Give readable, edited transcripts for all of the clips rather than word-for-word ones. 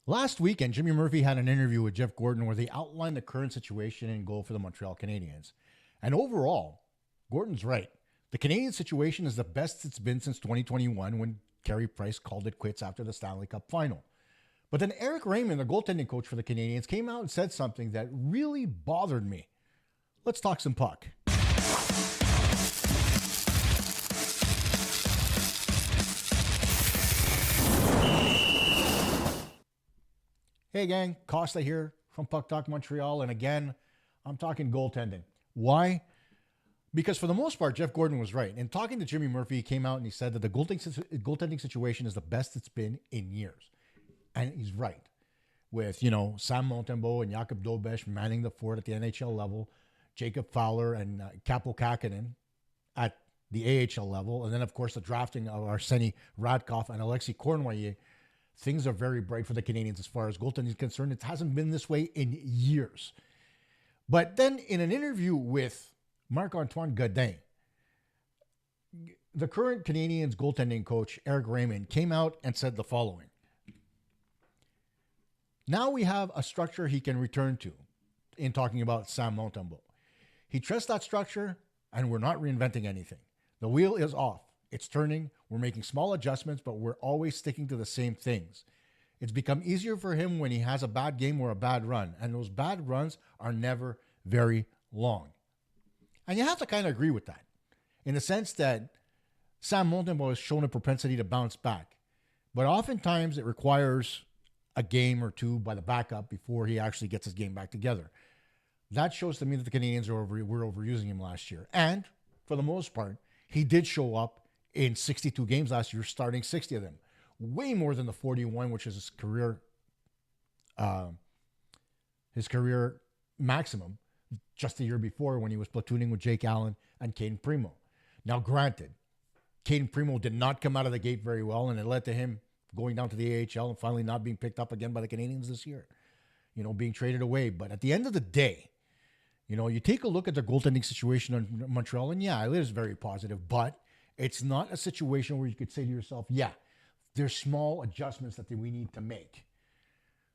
Last weekend, Jimmy Murphy had an interview with Jeff Gordon where they outlined the current situation in goal for the Montreal Canadiens. And overall, Gordon's right. The Canadian situation is the best it's been since 2021 when Carey Price called it quits after the Stanley Cup final. But then Éric Raymond, the goaltending coach for the Canadiens, came out and said something that really bothered me. Let's talk some puck. Hey gang, Kosta here from Puck Talk Montreal, and again, I'm talking goaltending. Why? Because for the most part, Jeff Gordon was right. In talking to Jimmy Murphy, he came out and he said that the goaltending situation is the best it's been in years. And he's right. With, Sam Montembeault and Jakub Dobeš manning the fort at the NHL level, Jacob Fowler and Kaapo Kähkönen at the AHL level, and then, of course, the drafting of Arseni Radkov and Alexis Cournoyer, things are very bright for the Canadiens as far as goaltending is concerned. It hasn't been this way in years. But then in an interview with Marc-Antoine Godin, the current Canadiens goaltending coach, Éric Raymond, came out and said the following. Now we have a structure he can return to in talking about Sam Montembeault. He trusts that structure, and we're not reinventing anything. The wheel is off. It's turning. We're making small adjustments, but we're always sticking to the same things. It's become easier for him when he has a bad game or a bad run, and those bad runs are never very long. And you have to kind of agree with that, in the sense that Sam Montembeault has shown a propensity to bounce back, but oftentimes it requires a game or two by the backup before he actually gets his game back together. That shows to me that the Canadiens were overusing him last year. And for the most part, he did show up in 62 games last year, starting 60 of them. Way more than the 41, which is his career maximum just the year before when he was platooning with Jake Allen and Caden Primo. Now, granted, Caden Primo did not come out of the gate very well, and it led to him going down to the AHL and finally not being picked up again by the Canadiens this year, being traded away. But at the end of the day, you take a look at the goaltending situation in Montreal, and yeah, it is very positive, but it's not a situation where you could say to yourself, yeah, there's small adjustments that we need to make.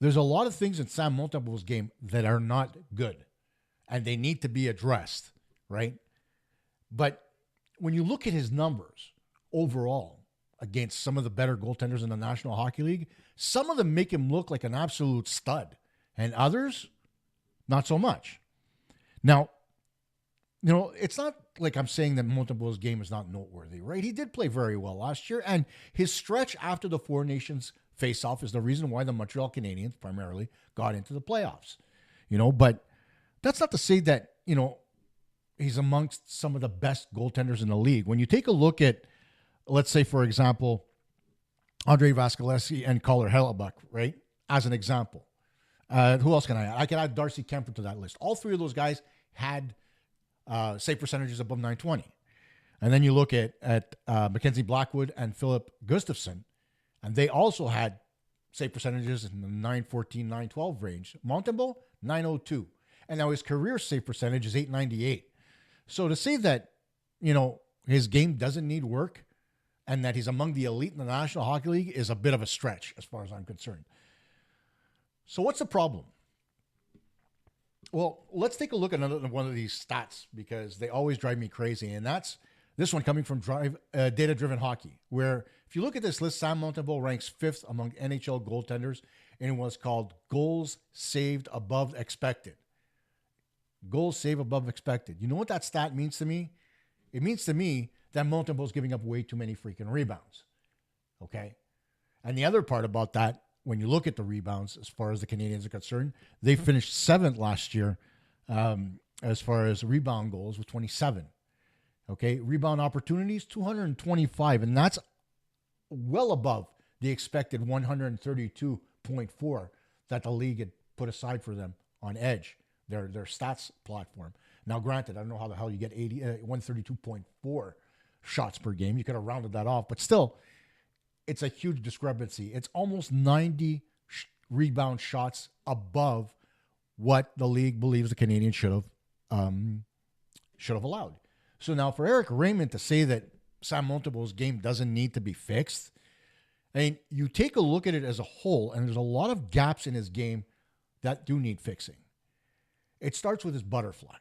There's a lot of things in Sam Montembeault's game that are not good, and they need to be addressed, right? But when you look at his numbers overall against some of the better goaltenders in the National Hockey League, some of them make him look like an absolute stud, and others, not so much. Now, it's not like I'm saying that Montembeault's game is not noteworthy, right? He did play very well last year, and his stretch after the Four Nations face-off is the reason why the Montreal Canadiens primarily got into the playoffs. But that's not to say that, he's amongst some of the best goaltenders in the league. When you take a look at, let's say, for example, Andrei Vasilevskiy and Colin Hellebuck, right, as an example. Who else can I add? I can add Darcy Kemper to that list. All three of those guys had save percentages above 920. And then you look at Mackenzie Blackwood and Philip Gustafsson, and they also had save percentages in the 914, 912 range. Montembeault, 902. And now his career save percentage is 898. So to say that, his game doesn't need work and that he's among the elite in the National Hockey League is a bit of a stretch as far as I'm concerned. So what's the problem? Well, let's take a look at another one of these stats because they always drive me crazy. And that's this one coming from Data Driven Hockey, where if you look at this list, Sam Montembeault ranks 5th among NHL goaltenders in what's called goals saved above expected. Goals saved above expected. You know what that stat means to me? It means to me that Montembeault's giving up way too many freaking rebounds. Okay? And the other part about that, when you look at the rebounds, as far as the Canadiens are concerned, they finished 7th last year as far as rebound goals with 27. Okay, rebound opportunities, 225, and that's well above the expected 132.4 that the league had put aside for them on Edge, their stats platform. Now, granted, I don't know how the hell you get 132.4 shots per game. You could have rounded that off, but still, it's a huge discrepancy. It's almost 90 rebound shots above what the league believes the Canadiens should have allowed. So now for Éric Raymond to say that Sam Montembeault's game doesn't need to be fixed, I mean, you take a look at it as a whole, and there's a lot of gaps in his game that do need fixing. It starts with his butterfly.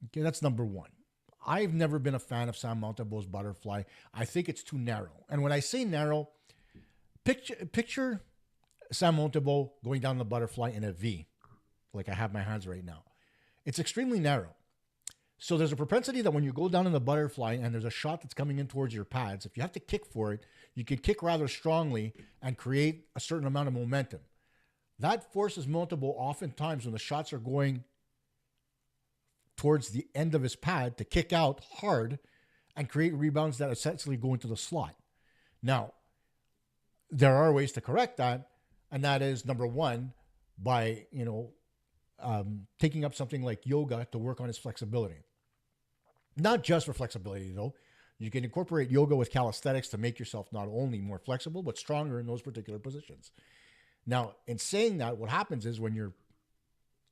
Okay, that's number one. I've never been a fan of Sam Montembeault's butterfly. I think it's too narrow. And when I say narrow, picture Sam Montembeault going down the butterfly in a V, like I have my hands right now. It's extremely narrow. So there's a propensity that when you go down in the butterfly and there's a shot that's coming in towards your pads, if you have to kick for it, you can kick rather strongly and create a certain amount of momentum. That forces Montembeault oftentimes when the shots are going towards the end of his pad to kick out hard and create rebounds that essentially go into the slot. Now, there are ways to correct that, and that is number one, by taking up something like yoga to work on his flexibility. Not just for flexibility, though. You can incorporate yoga with calisthenics to make yourself not only more flexible, but stronger in those particular positions. Now, in saying that, what happens is when you're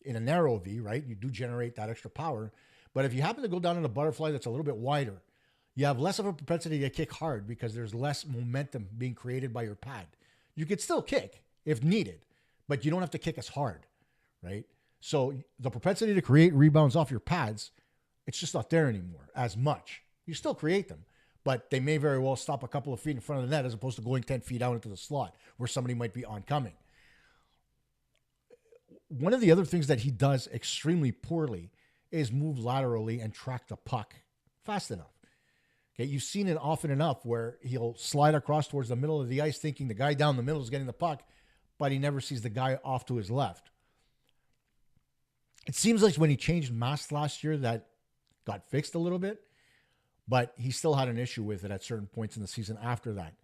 in a narrow V, right, you do generate that extra power. But if you happen to go down in a butterfly that's a little bit wider, you have less of a propensity to kick hard because there's less momentum being created by your pad. You could still kick if needed, but you don't have to kick as hard, right? So the propensity to create rebounds off your pads, it's just not there anymore as much. You still create them, but they may very well stop a couple of feet in front of the net as opposed to going 10 feet out into the slot where somebody might be oncoming. One of the other things that he does extremely poorly is move laterally and track the puck fast enough. Okay, you've seen it often enough where he'll slide across towards the middle of the ice thinking the guy down the middle is getting the puck, but he never sees the guy off to his left. It seems like when he changed masks last year that got fixed a little bit, but he still had an issue with it at certain points in the season after that.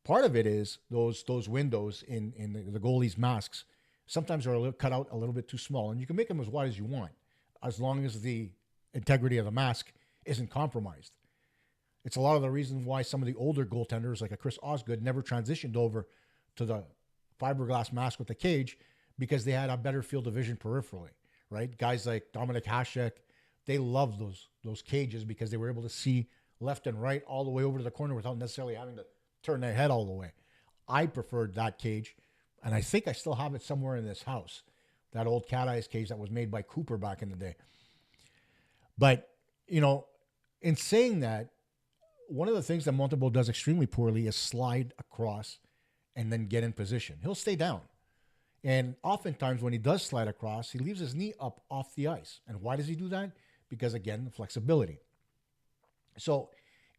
Part of it is those windows in the goalie's masks sometimes are cut out a little bit too small, and you can make them as wide as you want, as long as the integrity of the mask isn't compromised. It's a lot of the reason why some of the older goaltenders, like a Chris Osgood, never transitioned over to the fiberglass mask with the cage because they had a better field of vision peripherally, right? Guys like Dominik Hasek, they loved those cages because they were able to see left and right all the way over to the corner without necessarily having to turn their head all the way. I preferred that cage, and I think I still have it somewhere in this house, that old cat eyes cage that was made by Cooper back in the day. But, in saying that, one of the things that Montembeault does extremely poorly is slide across and then get in position. He'll stay down. And oftentimes when he does slide across, he leaves his knee up off the ice. And why does he do that? Because, again, the flexibility. So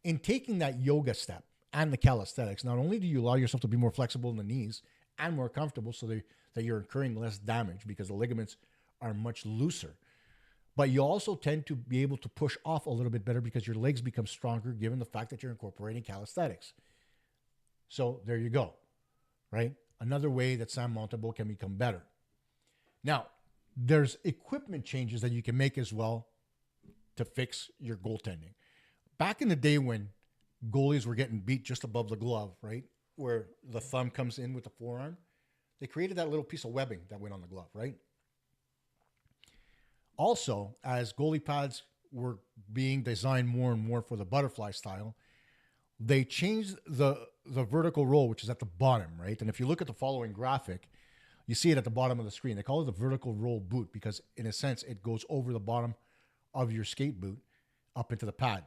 in taking that yoga step and the calisthenics, not only do you allow yourself to be more flexible in the knees and more comfortable so that you're incurring less damage because the ligaments are much looser, but you also tend to be able to push off a little bit better because your legs become stronger given the fact that you're incorporating calisthenics. So there you go, right? Another way that Sam Montembeault can become better. Now, there's equipment changes that you can make as well to fix your goaltending. Back in the day when goalies were getting beat just above the glove, right, where the thumb comes in with the forearm, they created that little piece of webbing that went on the glove, right? Also, as goalie pads were being designed more and more for the butterfly style, they changed the vertical roll, which is at the bottom, right? And if you look at the following graphic, you see it at the bottom of the screen. They call it the vertical roll boot because, in a sense, it goes over the bottom of your skate boot up into the pad.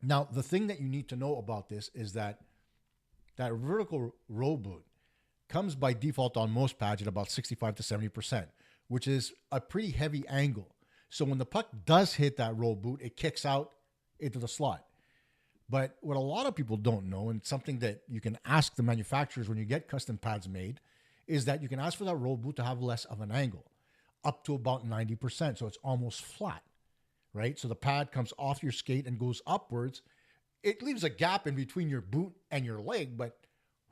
Now, the thing that you need to know about this is that vertical roll boot comes by default on most pads at about 65 to 70%, which is a pretty heavy angle. So when the puck does hit that roll boot, it kicks out into the slot. But what a lot of people don't know, and something that you can ask the manufacturers when you get custom pads made, is that you can ask for that roll boot to have less of an angle, up to about 90%. So it's almost flat, right? So the pad comes off your skate and goes upwards. It leaves a gap in between your boot and your leg, but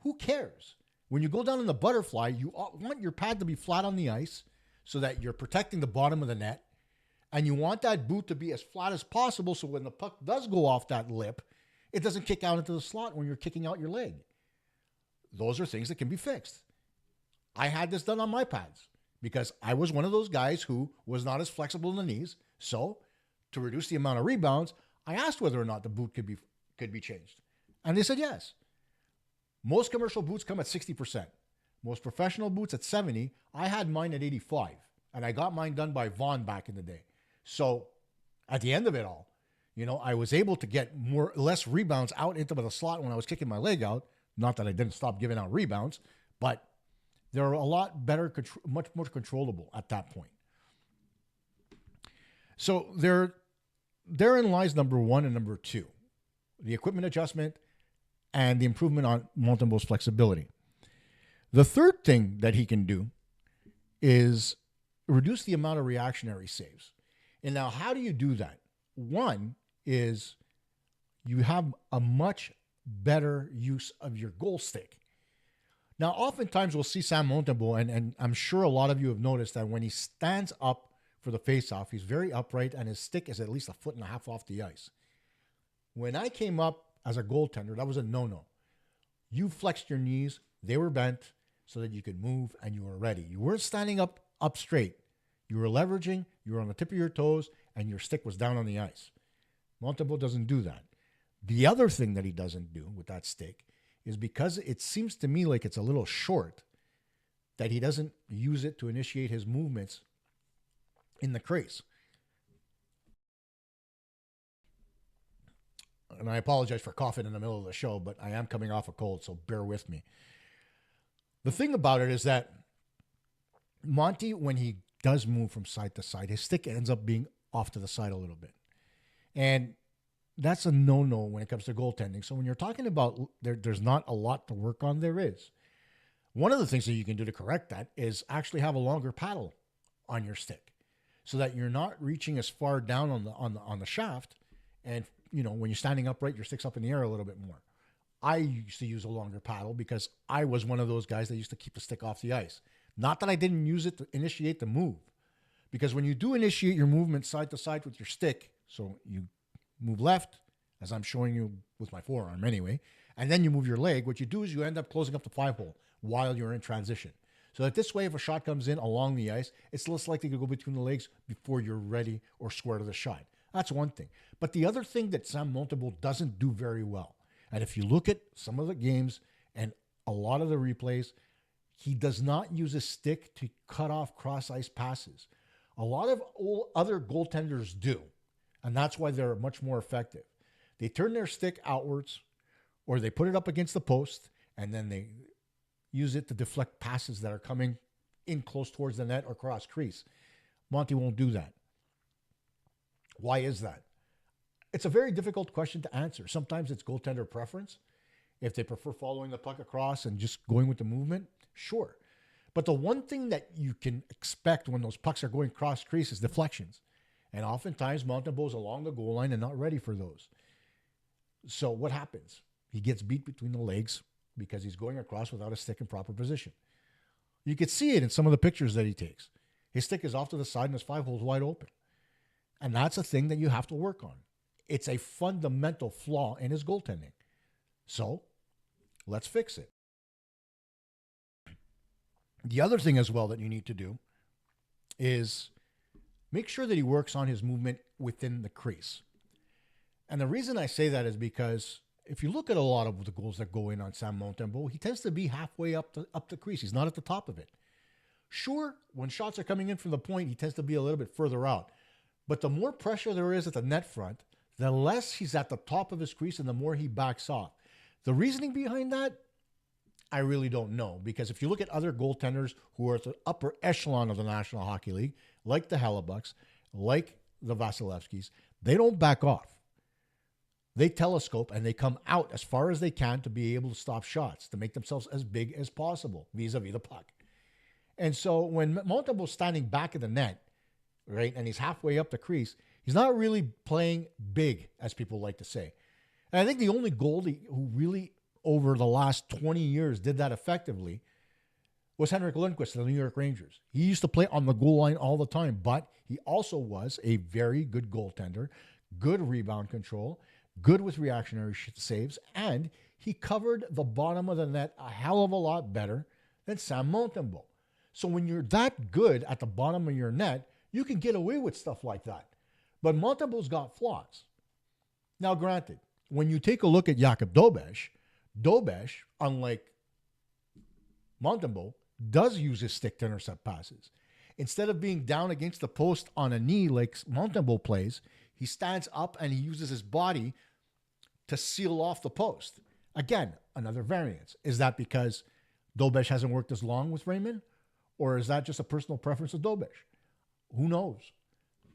who cares? When you go down in the butterfly, you want your pad to be flat on the ice so that you're protecting the bottom of the net. And you want that boot to be as flat as possible so when the puck does go off that lip, it doesn't kick out into the slot when you're kicking out your leg. Those are things that can be fixed. I had this done on my pads because I was one of those guys who was not as flexible in the knees. So to reduce the amount of rebounds, I asked whether or not the boot could be could be changed? And they said yes. Most commercial boots come at 60%. Most professional boots at 70%. I had mine at 85%. And I got mine done by Vaughn back in the day. So at the end of it all, I was able to get less rebounds out into the slot when I was kicking my leg out. Not that I didn't stop giving out rebounds, but they're a lot better, much more controllable at that point. So therein lies number one and number two, the equipment adjustment and the improvement on Montembeault's flexibility. The third thing that he can do is reduce the amount of reactionary saves. And now, how do you do that? One is you have a much better use of your goal stick. Now, oftentimes we'll see Sam Montembeault, and I'm sure a lot of you have noticed that when he stands up for the faceoff, he's very upright and his stick is at least 1.5 feet off the ice. When I came up as a goaltender, that was a no-no. You flexed your knees, they were bent so that you could move and you were ready. You weren't standing up straight. You were leveraging, you were on the tip of your toes, and your stick was down on the ice. Montembeault doesn't do that. The other thing that he doesn't do with that stick is because it seems to me like it's a little short, that he doesn't use it to initiate his movements in the crease. And I apologize for coughing in the middle of the show, but I am coming off a cold, so bear with me. The thing about it is that Monty, when he does move from side to side, his stick ends up being off to the side a little bit. And that's a no-no when it comes to goaltending. So when you're talking about there's not a lot to work on, there is. One of the things that you can do to correct that is actually have a longer paddle on your stick so that you're not reaching as far down on the shaft. And, when you're standing upright, your stick's up in the air a little bit more. I used to use a longer paddle because I was one of those guys that used to keep the stick off the ice. Not that I didn't use it to initiate the move, because when you do initiate your movement side to side with your stick, so you move left, as I'm showing you with my forearm anyway, and then you move your leg, what you do is you end up closing up the 5-hole while you're in transition. So that this way, if a shot comes in along the ice, it's less likely to go between the legs before you're ready or square to the shot. That's one thing. But the other thing that Sam Montembeault doesn't do very well, and if you look at some of the games and a lot of the replays, he does not use a stick to cut off cross-ice passes. A lot of other goaltenders do, and that's why they're much more effective. They turn their stick outwards, or they put it up against the post, and then they use it to deflect passes that are coming in close towards the net or cross crease. Monty won't do that. Why is that? It's a very difficult question to answer. Sometimes it's goaltender preference. If they prefer following the puck across and just going with the movement, sure. But the one thing that you can expect when those pucks are going cross crease is deflections. And oftentimes Montembeault's along the goal line and not ready for those. So what happens? He gets beat between the legs because he's going across without a stick in proper position. You could see it in some of the pictures that he takes. His stick is off to the side and his 5-hole's wide open. And that's a thing that you have to work on. It's a fundamental flaw in his goaltending. So let's fix it. The other thing as well that you need to do is make sure that he works on his movement within the crease. And the reason I say that is because if you look at a lot of the goals that go in on Sam Montembeault, he tends to be halfway up the crease. He's not at the top of it. Sure, when shots are coming in from the point, he tends to be a little bit further out. But the more pressure there is at the net front, the less he's at the top of his crease and the more he backs off. The reasoning behind that, I really don't know. Because if you look at other goaltenders who are at the upper echelon of the National Hockey League, like the Hellebucks, like the Vasilevskis, they don't back off. They telescope and they come out as far as they can to be able to stop shots, to make themselves as big as possible vis-a-vis the puck. And so when Montembeault's standing back of the net, right, and he's halfway up the crease, he's not really playing big, as people like to say. And I think the only goalie who really, over the last 20 years, did that effectively was Henrik Lundqvist of the New York Rangers. He used to play on the goal line all the time, but he also was a very good goaltender, good rebound control, good with reactionary saves, and he covered the bottom of the net a hell of a lot better than Sam Montembeault. So when you're that good at the bottom of your net, you can get away with stuff like that. But Montembeault's got flaws. Now, granted, when you take a look at Jakub Dobeš, unlike Montembeault, does use his stick to intercept passes. Instead of being down against the post on a knee like Montembeault plays, he stands up and he uses his body to seal off the post. Again, another variance. Is that because Dobeš hasn't worked as long with Raymond? Or is that just a personal preference of Dobeš? Who knows?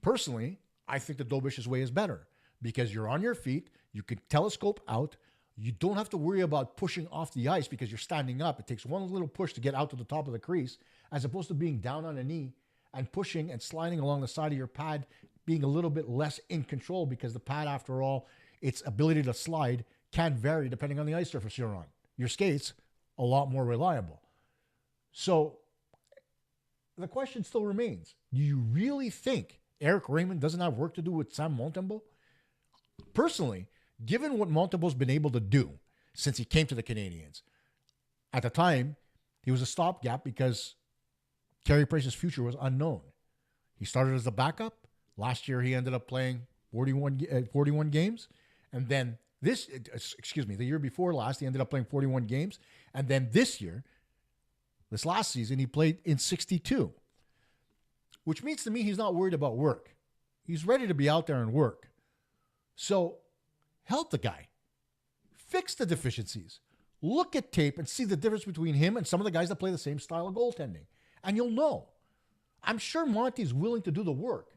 Personally, I think the Dobeš's way is better because you're on your feet, you can telescope out, you don't have to worry about pushing off the ice because you're standing up. It takes one little push to get out to the top of the crease, as opposed to being down on a knee and pushing and sliding along the side of your pad, being a little bit less in control because the pad, after all, its ability to slide can vary depending on the ice surface you're on. Your skate's a lot more reliable. So the question still remains, do you really think Éric Raymond doesn't have work to do with Sam Montembeault? Personally, given what Montembeault's been able to do since he came to the Canadiens, at the time, he was a stopgap because Carey Price's future was unknown. He started as a backup. Last year, he ended up playing 41 games. And then the year before last, he ended up playing 41 games. And then this last season, he played in 62. Which means to me, he's not worried about work. He's ready to be out there and work. So help the guy. Fix the deficiencies. Look at tape and see the difference between him and some of the guys that play the same style of goaltending. And you'll know. I'm sure Monty's willing to do the work.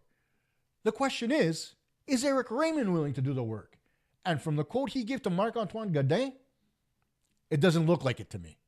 The question is Éric Raymond willing to do the work? And from the quote he gave to Marc-Antoine Godin, it doesn't look like it to me.